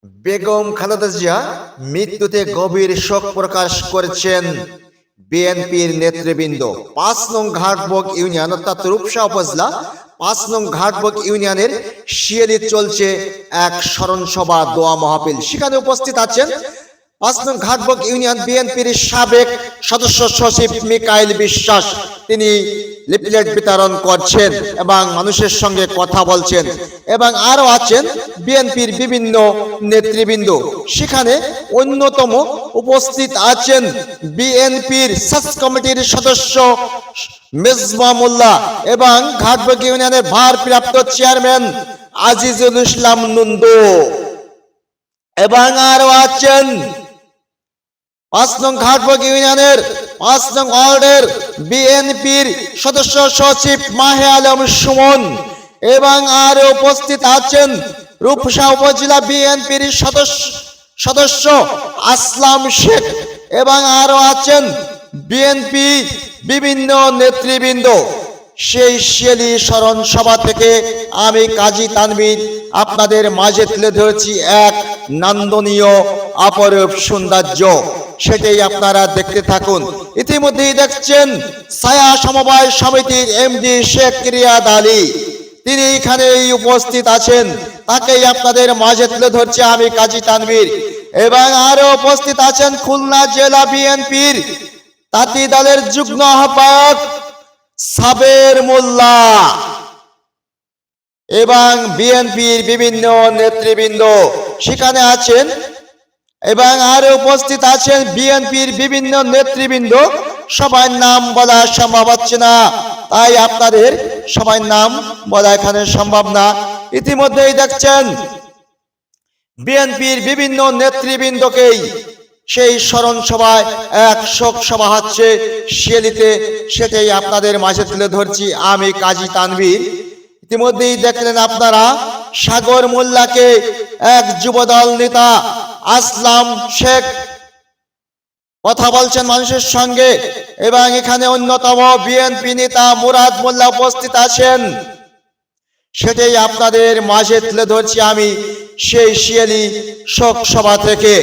বেগম খালেদা জিয়া মৃত্যুতে গভীর শোক প্রকাশ করেছেন বিএনপির নেতৃবৃন্দ। ৫ নং ঘাটবক ইউনিয়ন অর্থাৎ রূপসা উপজেলা ৫ নং ঘাটবক ইউনিয়নের শিয়ালি চলছে এক স্মরণ সভা, দোয়া মাহফিল। সেখানে উপস্থিত আছেন ৫ নং ঘাটবক ইউনিয়ন বিএনপির সাবেক সদস্য সচিব মিকাইল বিশ্বাস। তিনি লিফলেট বিতরণ করছেন এবং মানুষের সঙ্গে কথা বলছেন এবং আরো আছেন বিএনপির বিভিন্ন নেতৃবৃন্দ। সেখানে অন্যতম উপস্থিত আছেন বিএনপির সার্চ কমিটির সদস্য মেজবা মোল্লা এবং ঘাটবক ইউনিয়নের ভারপ্রাপ্ত চেয়ারম্যান আজিজুল ইসলাম নন্দু এবং আরো আছেন ৫ নং ঘাটবক ইউনিয়নের ৫ নং ওয়ার্ডের বিএনপির সদস্য সচিব মাহে আলম সুমন এবং আরো উপস্থিত আছেন রূপসা উপজেলা বিএনপির সদস্য আসলাম শেখ এবং আরো আছেন বিএনপি বিভিন্ন নেতৃবৃন্দ। সেই শিয়ালি স্মরণ সভা থেকে আমি কাজী তানভীর আপনাদের মাঝে তুলে ধরেছি এক নান্দনীয় অপরূপ সৌন্দর্য, সেটাই আপনারা দেখতে থাকুন। ইতিমধ্যেই দেখছেন ছায়া সমবায় সমিতির এমডি শেখ রিয়াদ আলী, তিনি এখানে উপস্থিত আছেন, তাকেই আপনাদের মাঝে তুলে ধরছে আমি কাজী তানভীর। এবং আরো উপস্থিত আছেন খুলনা জেলা বিএনপির তাঁতি দলের যুগ্ম আহ্বায়ক সাবের মোল্লা এবং বিএনপির বিভিন্ন নেতৃবৃন্দ সেখানে আছেন এবং আরো উপস্থিত আছেন বিএনপির বিভিন্ন নেতৃবৃন্দ। সবার নাম বলা সম্ভব হচ্ছে না, তাই আপনাদের সবার নাম বলা এখানে সম্ভব না। ইতিমধ্যেই দেখছেন বিএনপির বিভিন্ন নেতৃবৃন্দকেই সেই স্মরণ সভায় এক শোক সভা হচ্ছে শিয়ালিতে, সেটাই আপনাদের মাঝে তুলে ধরছি আমি কাজী তানভীর। ইতিমধ্যেই দেখলেন আপনারা সাগর মোল্লাকে এক যুবদল নেতা আসলাম শেখ কথা বলছেন মানুষের সঙ্গে এবং এখানে অন্যতম বিএনপি নেতা মুরাদ মোল্লা উপস্থিত আছেন, সেটাই আপনাদের মাঝে তুলে ধরছি আমি সেই শিয়ালি শোক সভা থেকে।